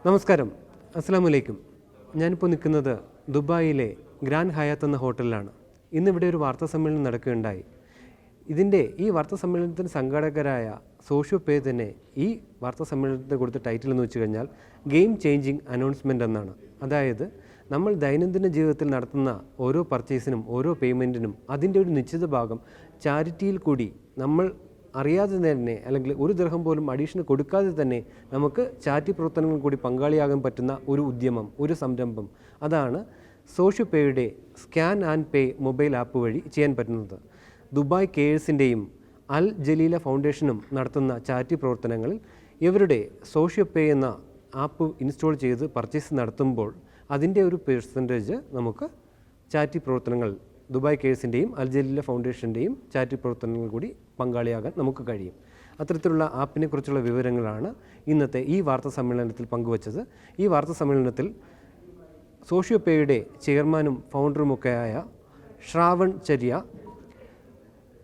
നമസ്കാരം, അസ്സലാമു അലൈക്കും. ഞാനിപ്പോൾ നിൽക്കുന്നത് ദുബായിലെ ഗ്രാൻഡ് ഹയാത്ത് എന്ന ഹോട്ടലിലാണ്. ഇന്നിവിടെ ഒരു വാർത്താ സമ്മേളനം നടക്കുകയുണ്ടായി. ഈ വാർത്താ സമ്മേളനത്തിന് സംഘാടകരായ സോഷ്യോ പേ തന്നെ ഈ വാർത്താ സമ്മേളനത്തിന് കൊടുത്ത ടൈറ്റിൽ എന്ന് വെച്ച് കഴിഞ്ഞാൽ ഗെയിം ചേഞ്ചിങ് അനൗൺസ്മെൻ്റ് എന്നാണ്. അതായത് നമ്മൾ ദൈനംദിന ജീവിതത്തിൽ നടത്തുന്ന ഓരോ പർച്ചേസിനും ഓരോ പേയ്മെൻറ്റിനും അതിൻ്റെ ഒരു നിശ്ചിത ഭാഗം ചാരിറ്റിയിൽ കൂടി നമ്മൾ അറിയാതെ തന്നെ അല്ലെങ്കിൽ ഒരു ദിർഹം പോലും അഡീഷണൽ കൊടുക്കാതെ തന്നെ നമുക്ക് ചാരിറ്റി പ്രവർത്തനങ്ങൾ കൂടി പങ്കാളിയാകാൻ പറ്റുന്ന ഒരു ഉദ്യമം, ഒരു സംരംഭം, അതാണ് സോഷ്യോ പേയുടെ scan and pay mobile app വഴി ചെയ്യാൻ പറ്റുന്നത്. ദുബായ് കേഴ്സിൻ്റെയും അൽ ജലീല ഫൗണ്ടേഷനും നടത്തുന്ന ചാരിറ്റി പ്രവർത്തനങ്ങളിൽ ഇവരുടെ സോഷ്യോ പേ എന്ന ആപ്പ് ഇൻസ്റ്റാൾ ചെയ്ത് പർച്ചേസ് നടത്തുമ്പോൾ അതിൻ്റെ ഒരു പെർസെൻറ്റേജ് നമുക്ക് ചാരിറ്റി പ്രവർത്തനങ്ങൾ ദുബായ് കേഴ്സിൻ്റെയും അൽ ജലീല ഫൗണ്ടേഷൻ്റെയും ചാരിറ്റി പ്രവർത്തനങ്ങൾ കൂടി പങ്കാളിയാകാൻ നമുക്ക് കഴിയും. അത്തരത്തിലുള്ള ആപ്പിനെ കുറിച്ചുള്ള വിവരങ്ങളാണ് ഇന്നത്തെ ഈ വാർത്താ സമ്മേളനത്തിൽ പങ്കുവച്ചത്. ഈ വാർത്താ സമ്മേളനത്തിൽ സോഷ്യോ പേയുടെ ചെയർമാനും ഫൗണ്ടറുമൊക്കെയായ Shravan Charya,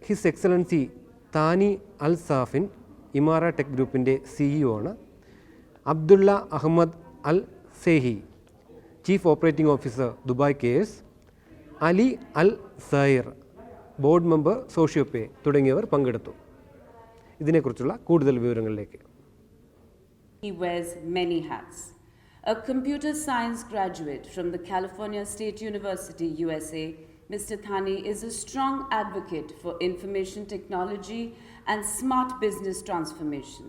his excellency Thani Al Safin, Imara tech ഗ്രൂപ്പിൻ്റെ CEO ആണ്, Abdulla Ahmed Al Sehi, chief operating officer Dubai cares, Ali Al Sair, board member socio pay തുടങ്ങിയവർ പങ്കെടുത്തു. ഇതിനെക്കുറിച്ചുള്ള കൂടുതൽ വിവരങ്ങളിലേക്ക്. He wears many hats. A computer science graduate from the California State University, USA, Mr. Thani is a strong advocate for information technology and smart business transformation.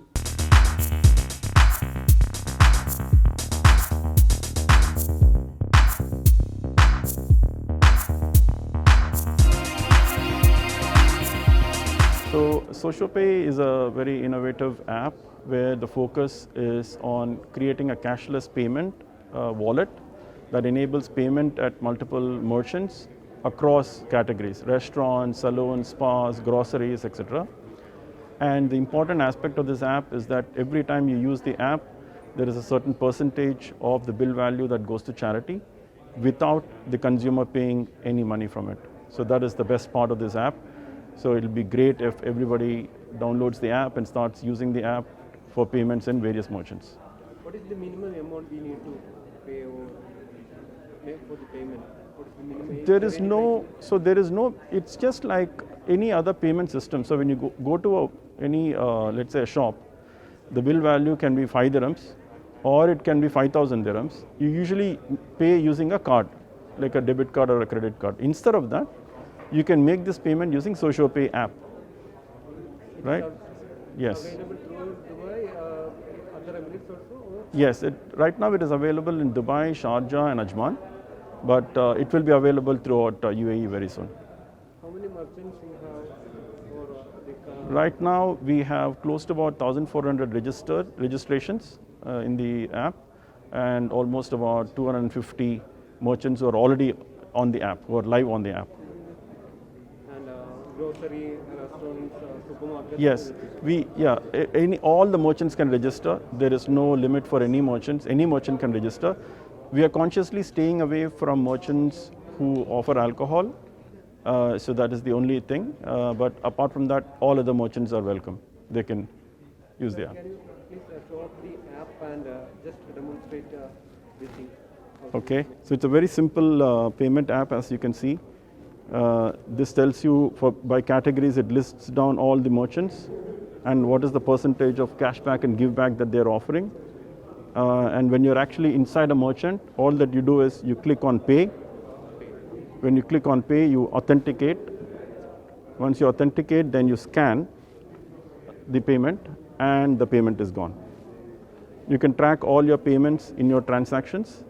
So SoshioPay is a very innovative app where the focus is on creating a cashless payment wallet that enables payment at multiple merchants across categories: restaurants, salons, spas, groceries, etc. And the important aspect of this app is that every time you use the app, there is a certain percentage of the bill value that goes to charity without the consumer paying any money from it. So that is the best part of this app. So it'll be great if everybody downloads the app and starts using the app for payments in various merchants. What is the minimum amount we need to pay or make for the payment? What is the minimum? There is no, it's just like any other payment system. So when you go to any, let's say a shop, the bill value can be 5 dirhams or it can be 5,000 dirhams. You usually pay using a card, like a debit card or a credit card. Instead of that, you can make this payment using Sosho Pay app, right? Yes. Available through Dubai, other Emirates also? Yes, right now it is available in Dubai, Sharjah and Ajman, but it will be available throughout UAE very soon. How many merchants you have for the car? Right now we have close to about 1,400 registrations in the app, and almost about 250 merchants who are already on the app, who are live on the app. Grocery, restaurants, supermarkets? Yes, all the merchants can register. There is no limit for any merchants. Any merchant can register. We are consciously staying away from merchants who offer alcohol. So that is the only thing. But apart from that, all other merchants are welcome. They can use the app. Can you please show up the app and just demonstrate this thing? Okay, so it's a very simple payment app, as you can see. This tells you by categories, it lists down all the merchants and what is the percentage of cashback and give back that they're offering. And when you're actually inside a merchant, all that you do is you click on pay. When you click on pay, you authenticate. Once you authenticate, then you scan the payment and the payment is gone. You can track all your payments in your transactions.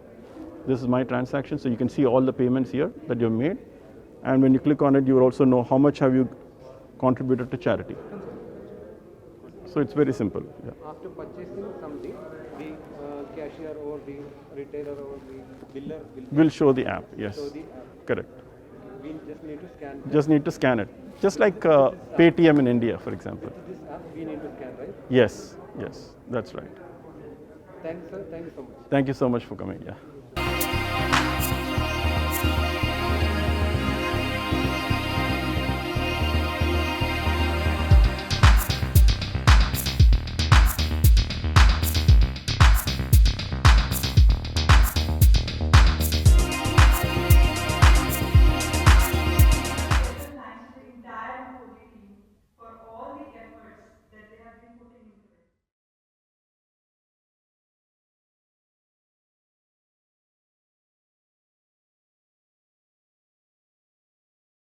This is my transaction, so you can see all the payments here that you've made. And when you click on it, you will also know how much have you contributed to charity. So it's very simple. Yeah. After purchasing something, the cashier or the retailer or the biller will show the app. Yes. show the app. Correct. We just need to scan. Just need to scan it. Just like Paytm in India, for example. This app we need to scan, right? Yes. That's right. Thanks, sir. Thank you so much. Thank you so much for coming. Yeah.